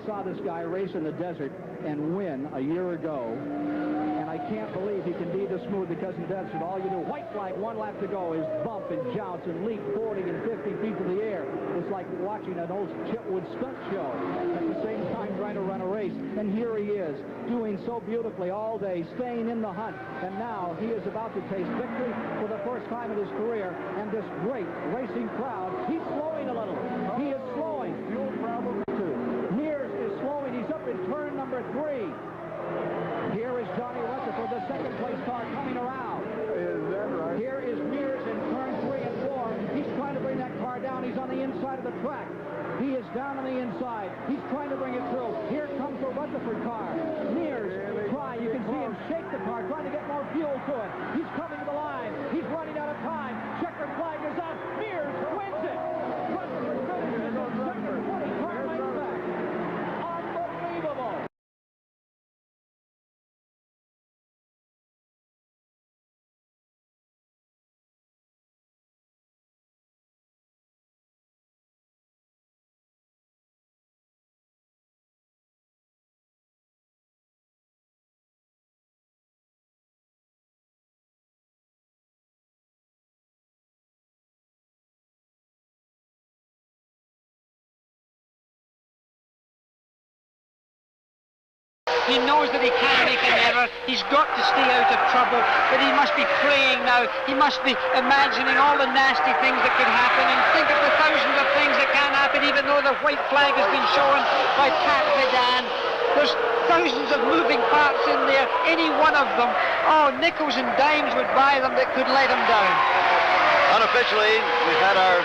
saw this guy race in the desert and win a year ago, and I can't believe he can be this smooth, because in desert, all you do, white flag, 1 lap to go, is bump and jounce and leap 40 and 50 feet to the air. It's like watching an old Chitwood stunt show, at the same time trying to run a race. And here he is, doing so beautifully all day, staying in the hunt, and now he is about to taste victory for the first time in his career, and this great racing crowd, he's slowing a little. He is slowing. Fuel problem too. Mears is slowing. He's up in turn number 3. Here is Johnny Rutherford, the second place car, coming around. Is that right? Here is Mears in turn 3 and 4. He's trying to bring that car down. He's on the inside of the track. He is down on the inside. He's trying to bring it through. Here comes the Rutherford car. Mears trying. You can see him shake the car, trying to get more fuel to it. He's coming to the line. He's running out of time. Checkered flag is up. Mears wins it. Rutherford finishes on second, 20 car lengths back. Unbelievable. He knows that he can't make an error. He's got to stay out of trouble, but he must be praying now. He must be imagining all the nasty things that could happen, and think of the thousands of things that can happen, even though the white flag has been shown by Pat Vidan. There's thousands of moving parts in there. Any one of them, oh, nickels and dimes would buy them that could let him down. Unofficially, we've had our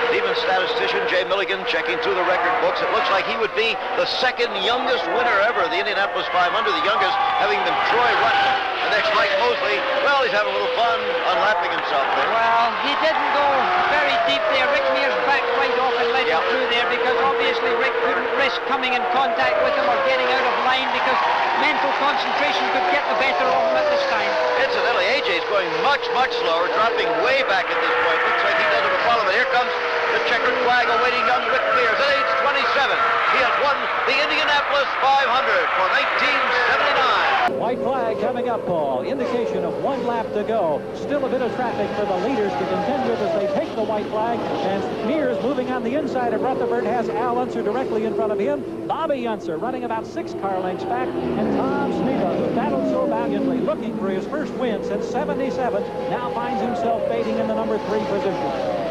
Demon statistician Jay Milligan checking through the record books. It looks like he would be the second youngest winner ever of the Indianapolis 500, the youngest having been Troy Rutten. And next, Mike Mosley. Well, he's having a little fun unlapping himself there. Well, he didn't go very deep there. Rick Mears backed right off and let him through there, because obviously Rick couldn't risk coming in contact with him or getting out of line, because mental concentration could get the better of him at this time. Incidentally, AJ's going much, much slower, dropping way back at this point. Looks like he doesn't have a problem. But here comes the checkered flag awaiting young Rick Mears at age 27. He has won the Indianapolis 500 for 1979. White flag coming up, Paul. Indication of 1 lap to go. Still a bit of traffic for the leaders to contend with as they take the white flag. And Mears moving on the inside of Rutherford has Al Unser directly in front of him. Bobby Unser running about 6 car lengths back. And Tom Sneeva, who battled so valiantly, looking for his first win since '77, now finds himself fading in the number 3 position.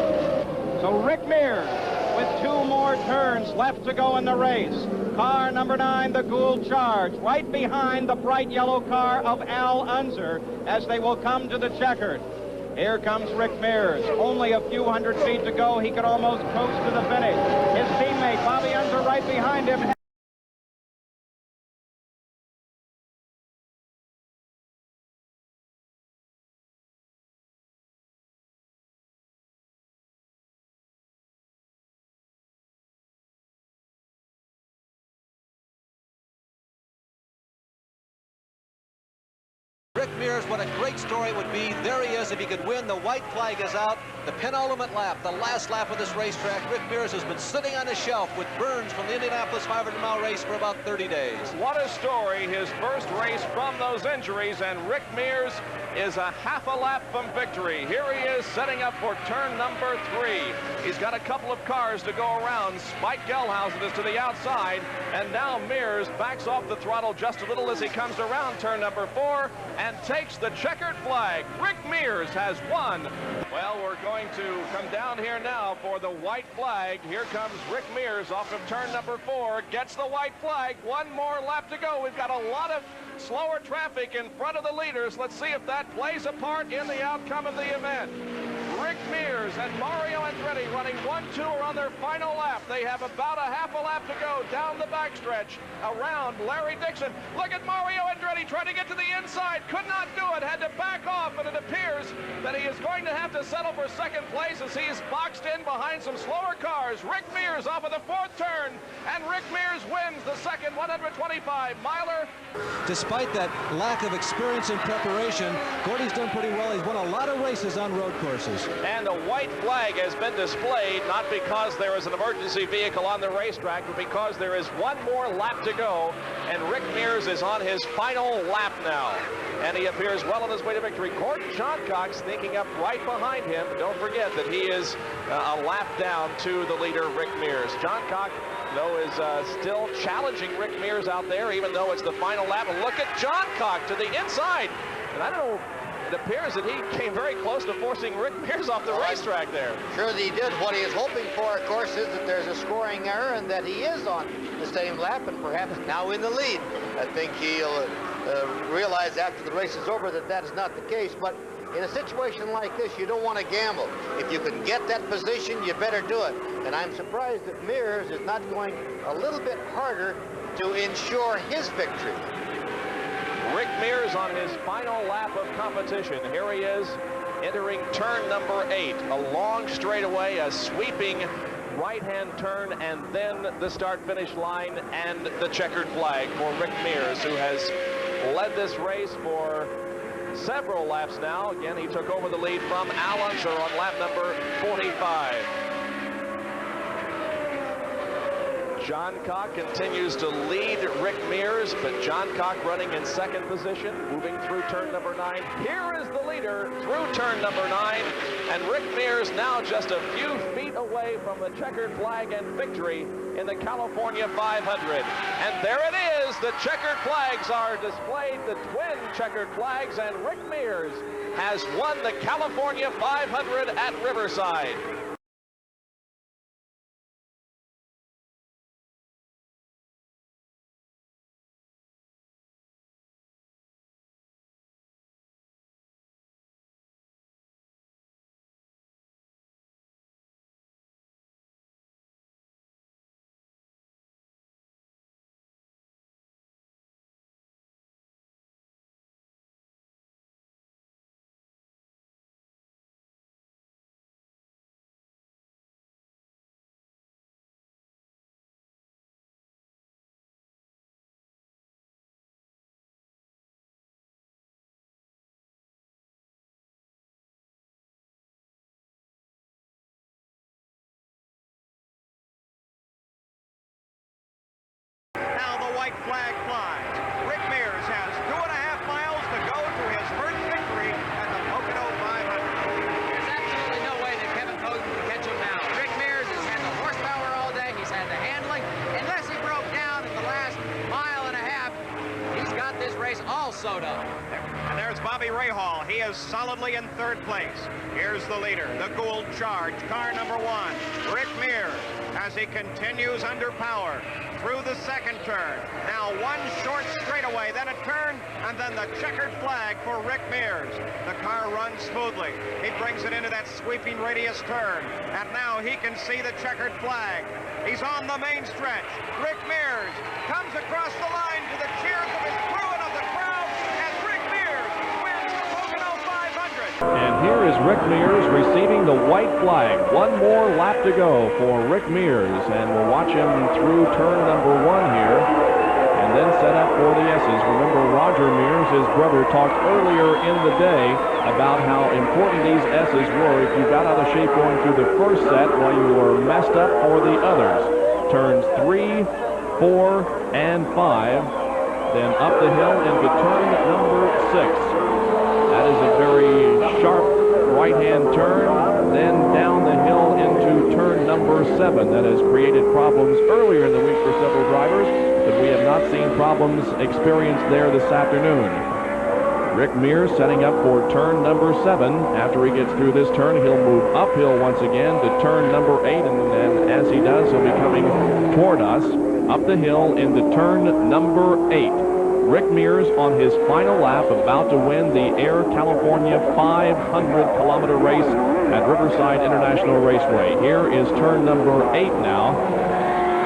So Rick Mears with 2 more turns left to go in the race. Car number 9, the Gould Charge, right behind the bright yellow car of Al Unser as they will come to the checkered. Here comes Rick Mears. Only a few hundred feet to go. He could almost coast to the finish. His teammate, Bobby Unser, right behind him. Rick Mears, what a great story it would be. There he is if he could win. The white flag is out. The penultimate lap, the last lap of this racetrack. Rick Mears has been sitting on the shelf with burns from the Indianapolis 500-mile race for about 30 days. What a story. His first race from those injuries, and Rick Mears is a half a lap from victory. Here he is setting up for turn number 3. He's got a couple of cars to go around. Spike Gelhausen is to the outside, and now Mears backs off the throttle just a little as he comes around turn number 4 and takes the checkered flag. Rick Mears has won. Well, we're going to come down here now for the white flag. Here comes Rick Mears off of turn number 4, gets the white flag. 1 more lap to go. We've got a lot of slower traffic in front of the leaders. Let's see if that plays a part in the outcome of the event. Rick Mears and Mario Andretti running 1-2 are on their final lap. They have about a half a lap to go down the backstretch around Larry Dixon. Look at Mario Andretti trying to get to the inside. Could not do it. Had to back off, and it appears that he is going to have to settle for second place as he's boxed in behind some slower cars. Rick Mears off of the 4th turn, and Rick Mears wins the second 125-miler. Despite that lack of experience and preparation, Gordy's done pretty well. He's won a lot of races on road courses. And the white flag has been displayed, not because there is an emergency vehicle on the racetrack, but because there is one more lap to go, and Rick Mears is on his final lap now. And he appears well on his way to victory. Gordon Johncock sneaking up right behind him. But don't forget that he is a lap down to the leader, Rick Mears. Johncock, though, is still challenging Rick Mears out there, even though it's the final lap. And look at Johncock to the inside. And I don't know, it appears that he came very close to forcing Rick Mears off the racetrack there. Sure he did. What he is hoping for, of course, is that there's a scoring error and that he is on the same lap and perhaps now in the lead. I think he'll realize after the race is over that that is not the case. But in a situation like this, you don't want to gamble. If you can get that position, you better do it. And I'm surprised that Mears is not going a little bit harder to ensure his victory. Rick Mears on his final lap of competition. Here he is entering turn number 8. A long straightaway, a sweeping right-hand turn, and then the start-finish line and the checkered flag for Rick Mears, who has led this race for several laps now. Again, he took over the lead from Al Unser on lap number 45. Johncock continues to lead Rick Mears, but Johncock running in second position, moving through turn number 9. Here is the leader through turn number 9, and Rick Mears now just a few feet away from the checkered flag and victory in the California 500. And there it is, the checkered flags are displayed, the twin checkered flags, and Rick Mears has won the California 500 at Riverside. Now the white flag flies. Rick Mears has 2.5 miles to go to his first victory at the Pocono 500. There's absolutely no way that Kevin Foden can catch him now. Rick Mears has had the horsepower all day. He's had the handling. Unless he broke down in the last mile and a half, he's got this race all sewed up. And there's Bobby Rahal. He is solidly in third place. Here's the leader, the Gould Charge, car number 1, Rick Mears, as he continues under power through the second turn. Now one short straightaway, then a turn, and then the checkered flag for Rick Mears. The car runs smoothly. He brings it into that sweeping radius turn, and now he can see the checkered flag. He's on the main stretch. Rick Mears comes across the line to the cheers of his crew and of the crowd, as Rick Mears wins the Pocono 500. And here is Rick Mears receiving the white flag. One more lap to go for Rick Mears, and we'll watch him through turn number 1 here, and then set up for the S's. Remember, Roger Mears, his brother, talked earlier in the day about how important these S's were if you got out of shape going through the first set while you were messed up for the others. Turns 3, 4, and 5, then up the hill into turn number 6. That is a very sharp right-hand turn, then down the hill into turn number 7. That has created problems earlier in the week for several drivers, but we have not seen problems experienced there this afternoon. Rick Mears setting up for turn number 7. After he gets through this turn, he'll move uphill once again to turn number 8, and then as he does, he'll be coming toward us up the hill into turn number 8. Rick Mears on his final lap, about to win the Air California 500-kilometer race at Riverside International Raceway. Here is turn number 8 now,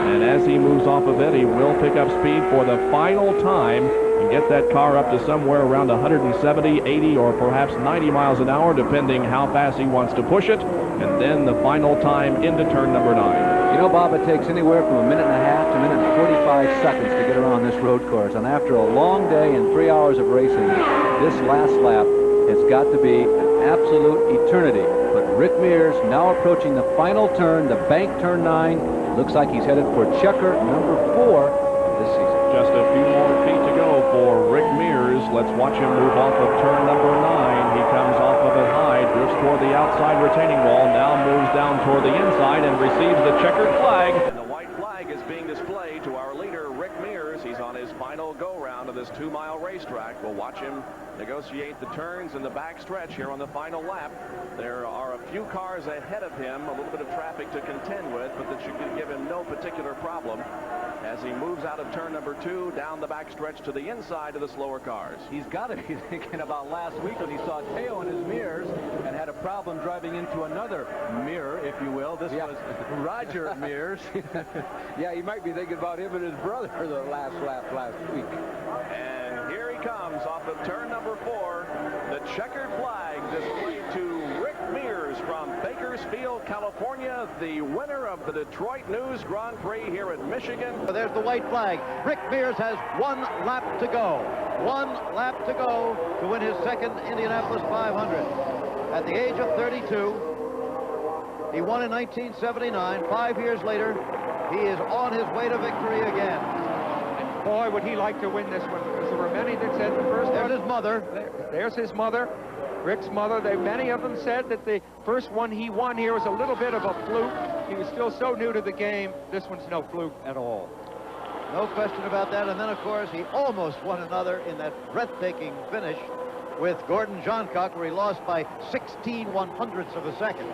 and as he moves off of it, he will pick up speed for the final time and get that car up to somewhere around 170, 80, or perhaps 90 miles an hour, depending how fast he wants to push it, and then the final time into turn number 9. You know, Bob, it takes anywhere from 1.5 minutes to 1 minute and 45 seconds to get around this road course. And after a long day and 3 hours of racing, this last lap has got to be an absolute eternity. But Rick Mears now approaching the final turn, the bank turn 9. Looks like he's headed for checker number 4 this season. Just a few more feet to go for Rick Mears. Let's watch him move off of turn number 9. He comes off of it high, drifts toward the outside retaining wall, now moves down toward the inside and receives the checkered flag. And the white flag is being displayed to our leader, Rick Mears. He's on his final go-round of this 2-mile racetrack. We'll watch him negotiate the turns in the back stretch here on the final lap. There are a few cars ahead of him, a little bit of traffic to contend with, but that should give him no particular problem as he moves out of turn number 2 down the back stretch to the inside of the slower cars. He's got to be thinking about last week when he saw Teo in his mirrors and had a problem driving into another mirror, if you will. This was Roger Mears. Yeah, he might be thinking about him and his brother the last lap last week. And here he comes off of turn number 4. The checkered flag displayed to Rick Mears from Bakersfield, California, the winner of the Detroit News Grand Prix here at Michigan. There's the white flag. Rick Mears has 1 lap to go. 1 lap to go to win his second Indianapolis 500. At the age of 32, he won in 1979. 5 years later, he is on his way to victory again. Boy, would he like to win this one, because there were many that said the first There's one, his mother. There's his mother, Rick's mother. Many of them said that the first one he won here was a little bit of a fluke. He was still so new to the game. This one's no fluke at all. No question about that. And then, of course, he almost won another in that breathtaking finish with Gordon Johncock, where he lost by 16/100ths of a second.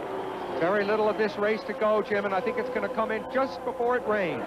Very little of this race to go, Jim, and I think it's going to come in just before it rains.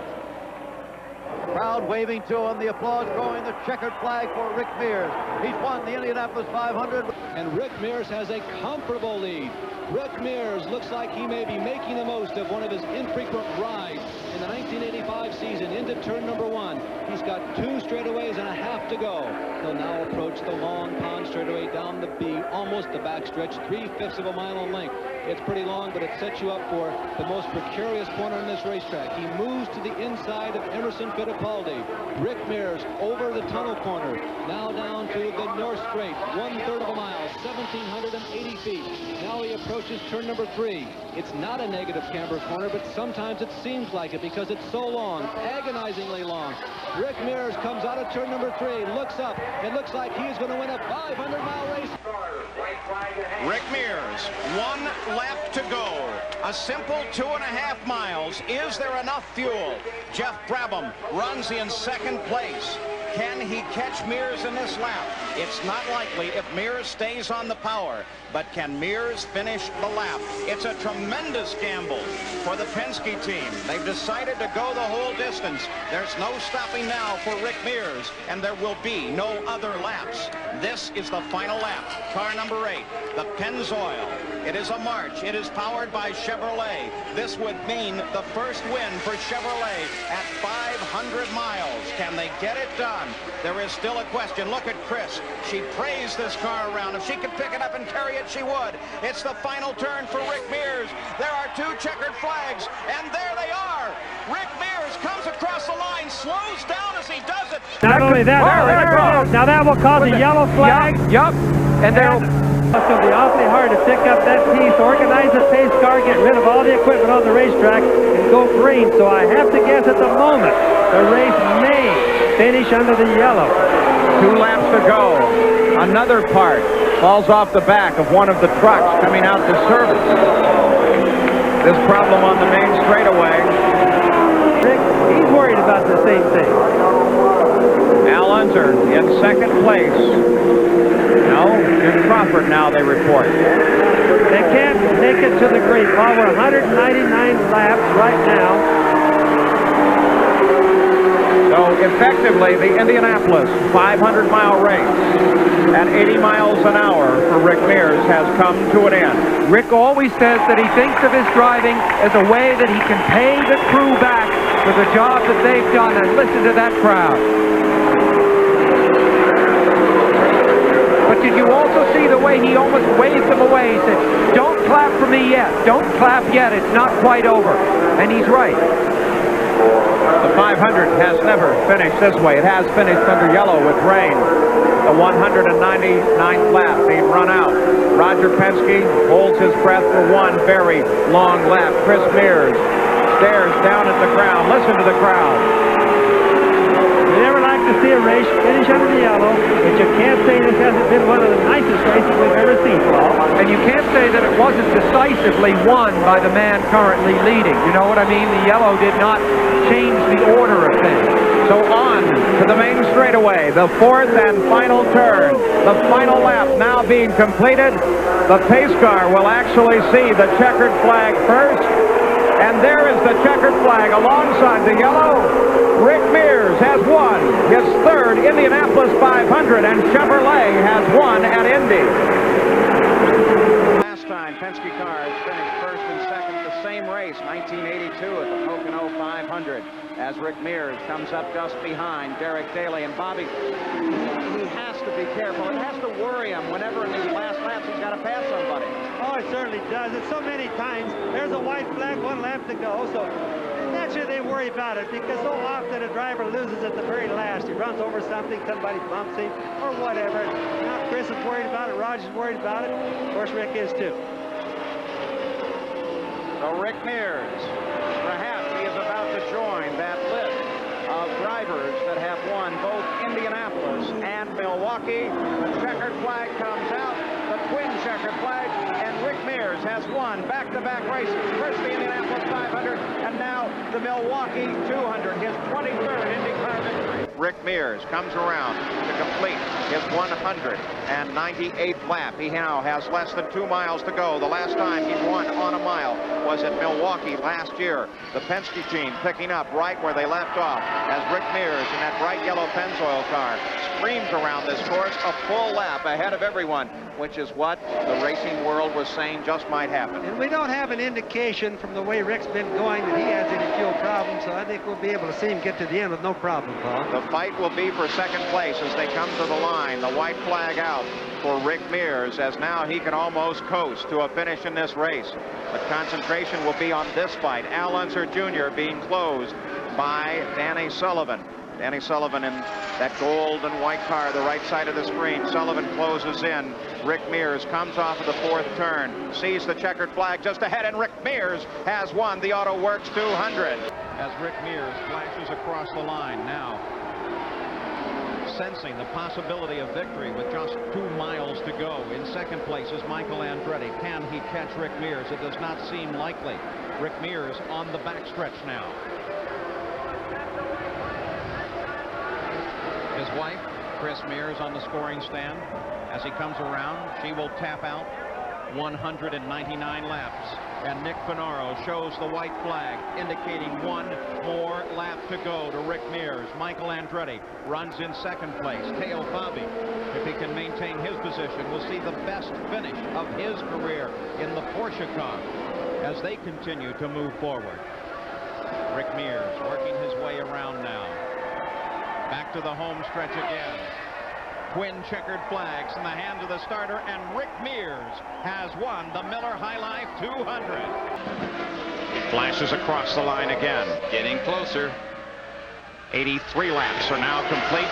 Crowd waving to him, the applause growing, the checkered flag for Rick Mears. He's won the Indianapolis 500. And Rick Mears has a comfortable lead. Rick Mears looks like he may be making the most of one of his infrequent rides in the 1985 season into turn number 1. He's got 2 straightaways and a half to go. He'll now approach the long pond straightaway down the B, almost the backstretch, 3/5 of a mile in length. It's pretty long, but it sets you up for the most precarious corner in this racetrack. He moves to the inside of Emerson Fittipaldi. Rick Mears over the tunnel corner, now down to the North Straight, 1/3 of a mile, 1,780 feet. Now he approaches turn number 3. It's not a negative camber corner, but sometimes it seems like it because it's so long, agonizingly long. Rick Mears comes out of turn number 3, looks up. It looks like he's going to win a 500-mile race. Rick Mears, 1 lap to go. A simple 2.5 miles. Is there enough fuel? Jeff Brabham runs in 2nd place. Can he catch Mears in this lap? It's not likely if Mears stays on the power, but can Mears finish the lap? It's a tremendous gamble for the Penske team. They've decided to go the whole distance. There's no stopping now for Rick Mears, and there will be no other laps. This is the final lap. Car number 8, the Pennzoil. It is a march. It is powered by Chevrolet. This would mean the first win for Chevrolet at 500 miles. Can they get it done? There is still a question. Look at Chris. She praised this car around. If she could pick it up and carry it, she would. It's the final turn for Rick Mears. There are 2 checkered flags, and there they are. Rick Mears comes across the line, slows down as he does it. Not only that, now that will cause a yellow flag. Yup. And it's going to be awfully hard to pick up that piece, organize the pace car, get rid of all the equipment on the racetrack, and go green. So I have to guess at the moment the race may finish under the yellow. 2 laps to go. Another part falls off the back of one of the trucks coming out to service. This problem on the main straightaway. Rick, he's worried about the same thing. Al Unser in 2nd place. No, Jim Crawford now, they report. They can't make it to the green. Well, we're 199 laps right now. So effectively, the Indianapolis 500-mile race at 80 miles an hour for Rick Mears has come to an end. Rick always says that he thinks of his driving as a way that he can pay the crew back for the job that they've done, and listen to that crowd. But did you also see the way he almost waved them away? He said, "Don't clap for me yet. Don't clap yet. It's not quite over." And he's right. The 500 has never finished this way. It has finished under yellow with rain. the 199th lap being run out. Roger Penske holds his breath for one very long lap. Chris Mears stares down at the ground. Listen to the crowd. We never like to see a race finish under the yellow, but you can't say this hasn't been one of the nicest races we've ever seen, Paul. And you can't say that it wasn't decisively won by the man currently leading. You know what I mean? The yellow did not change the order of things. So on to the main straightaway, the fourth and final turn. The final lap now being completed. The pace car will actually see the checkered flag first. And there is the checkered flag alongside the yellow. Rick Mears has won his third Indianapolis 500, and Chevrolet has won at Indy. Last time Penske cars finished first and second the same race, 1982 at the Pocono 500, as Rick Mears comes up just behind Derek Daly. And Bobby, he has to be careful. It has to worry him whenever in these last laps he's got to pass somebody. Oh, it certainly does. And so many times, there's a white flag, 1 lap to go. So naturally they worry about it, because so often a driver loses at the very last. He runs over something, somebody bumps him, or whatever. Now Chris is worried about it, Roger's worried about it. Of course, Rick is too. So Rick Mears, perhaps he is about to join that list of drivers that have won both Indianapolis and Milwaukee. The checkered flag comes out, the twin checkered flag, and Rick Mears has won back-to-back races. First the Indianapolis 500, and now the Milwaukee 200, his 23rd IndyCar victory. Rick Mears comes around to complete his 198th lap. He now has less than 2 miles to go. The last time he won on a mile was at Milwaukee last year. The Penske team picking up right where they left off as Rick Mears in that bright yellow Pennzoil car screams around this course a full lap ahead of everyone, which is what the racing world was saying just might happen. And we don't have an indication from the way Rick's been going that he has any fuel problems, so I think we'll be able to see him get to the end with no problem, Paul. The fight will be for second place as they come to the line. The white flag out for Rick Mears, as now he can almost coast to a finish in this race. But concentration will be on this fight. Al Unser Jr. being closed by Danny Sullivan. Danny Sullivan in that gold and white car, the right side of the screen. Sullivan closes in. Rick Mears comes off of the fourth turn, sees the checkered flag just ahead, and Rick Mears has won the Autoworks 200. As Rick Mears flashes across the line now, sensing the possibility of victory with just 2 miles to go. In second place is Michael Andretti. Can he catch Rick Mears? It does not seem likely. Rick Mears on the backstretch now. His wife, Chris Mears, on the scoring stand. As he comes around, she will tap out 199 laps. And Nick Finaro shows the white flag, indicating 1 more lap to go to Rick Mears. Michael Andretti runs in second place. Teo Fabi, if he can maintain his position, will see the best finish of his career in the Porsche car as they continue to move forward. Rick Mears working his way around now. Back to the home stretch again. Twin checkered flags in the hands of the starter, and Rick Mears has won the Miller High Life 200. Flashes across the line again. Getting closer. 83 laps are now complete,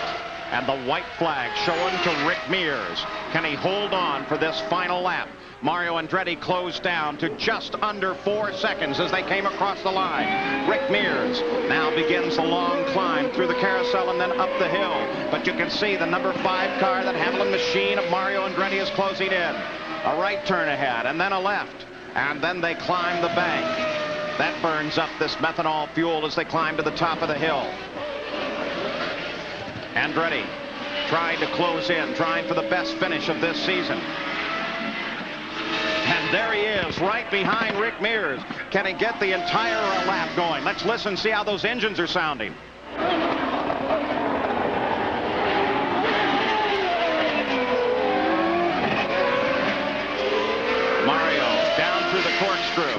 and the white flag showing to Rick Mears. Can he hold on for this final lap? Mario Andretti closed down to just under 4 seconds as they came across the line. Rick Mears now begins the long climb through the carousel and then up the hill. But you can see the number 5 car, that handling machine of Mario Andretti, is closing in. A right turn ahead and then a left. And then they climb the bank. That burns up this methanol fuel as they climb to the top of the hill. Andretti trying to close in, trying for the best finish of this season. And there he is, right behind Rick Mears. Can he get the entire lap going? Let's listen, see how those engines are sounding. Mario down through the corkscrew.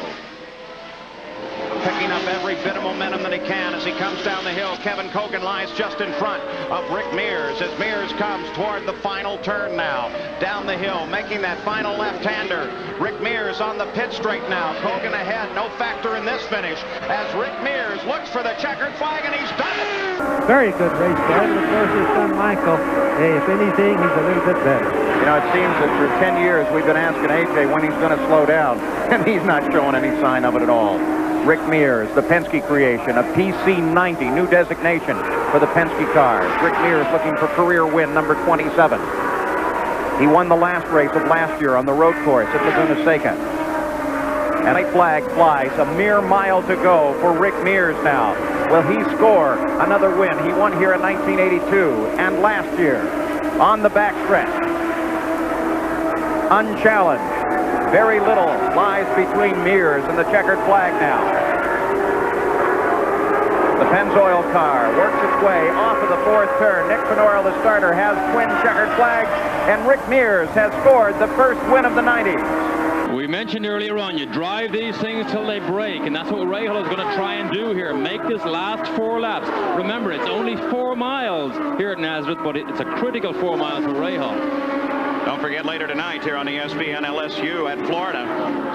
Picking up every bit of momentum that he can as he comes down the hill. Kevin Kogan lies just in front of Rick Mears as Mears comes toward the final turn now. Down the hill, making that final left-hander. Rick Mears on the pit straight now. Kogan ahead, no factor in this finish as Rick Mears looks for the checkered flag, and he's done it. very good race car. And of course, his son Michael, hey, if anything, he's a little bit better. You know, it seems that for 10 years we've been asking AJ when he's going to slow down, and he's not showing any sign of it at all. Rick Mears, the Penske creation, a PC90, new designation for the Penske cars. Rick Mears looking for career win number 27. He won the last race of last year on the road course at Laguna Seca. And a flag flies, a mere mile to go for Rick Mears now. Will he score another win? He won here in 1982 and last year on the backstretch. Unchallenged. Very little lies between Mears and the checkered flag now. The Pennzoil car works its way off of the fourth turn. Nick Penoyle, the starter, has twin checkered flags, and Rick Mears has scored the first win of the 90s. We mentioned earlier on, you drive these things till they break, and that's what Rahal is going to try and do here. Make this last 4 laps. Remember, it's only 4 miles here at Nazareth, but it's a critical 4 miles for Rahal. Don't forget later tonight here on ESPN LSU at Florida,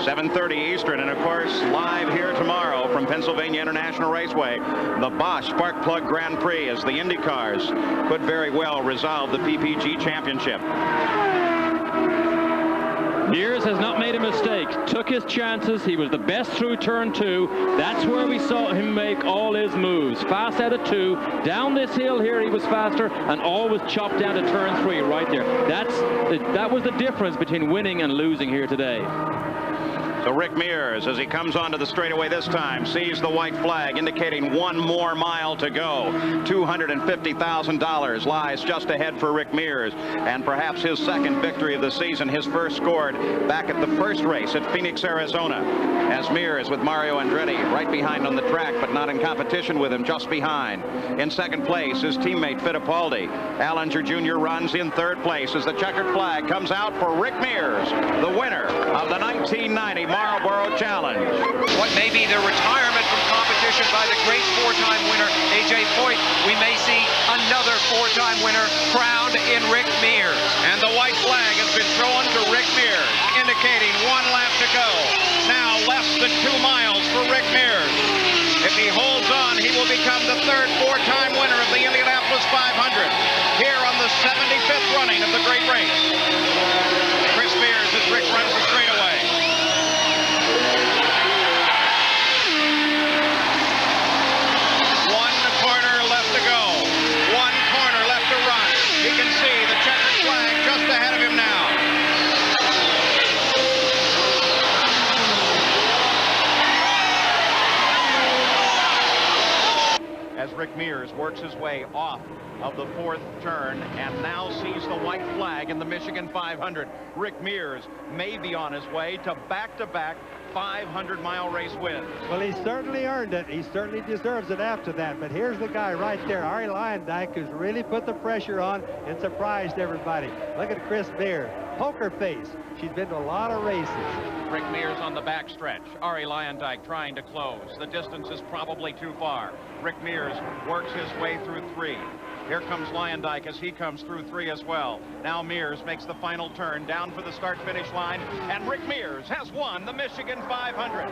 7:30 Eastern, and of course live here tomorrow from Pennsylvania International Raceway, the Bosch Spark Plug Grand Prix, as the IndyCars could very well resolve the PPG Championship. Mears has not made a mistake. Took his chances. He was the best through turn 2. That's where we saw him make all his moves. Fast out of 2. Down this hill here he was faster, and always chopped down to turn 3 right there. That was the difference between winning and losing here today. So Rick Mears, as he comes onto the straightaway this time, sees the white flag indicating 1 more mile to go. $250,000 lies just ahead for Rick Mears, and perhaps his second victory of the season, his first scored back at the first race at Phoenix, Arizona. As Mears with Mario Andretti right behind on the track, but not in competition with him, just behind. In second place, his teammate Fittipaldi. Allinger Jr. runs in third place as the checkered flag comes out for Rick Mears, the winner of the 1990 Marlboro Challenge. What may be the retirement from competition by the great 4-time winner, A.J. Foyt. We may see another 4-time winner crowned in Rick Mears. And the white flag has been thrown to Rick Mears, indicating 1 lap to go. Now less than 2 miles for Rick Mears. If he holds on, he will become the third 4-time winner of the Indianapolis 500 here on the 75th running of the great race. Chris Mears as Rick runs the straightaway. As Rick Mears works his way off of the fourth turn and now sees the white flag in the Michigan 500. Rick Mears may be on his way to back-to-back 500-mile race wins. Well, he certainly earned it. He certainly deserves it after that. But here's the guy right there, Arie Luyendyk, who's really put the pressure on and surprised everybody. Look at Chris Mears. Poker face. She's been to a lot of races. Rick Mears on the backstretch. Arie Luyendyk trying to close. The distance is probably too far. Rick Mears works his way through 3. Here comes Luyendyk as he comes through 3 as well. Now Mears makes the final turn down for the start-finish line, and Rick Mears has won the Michigan 500.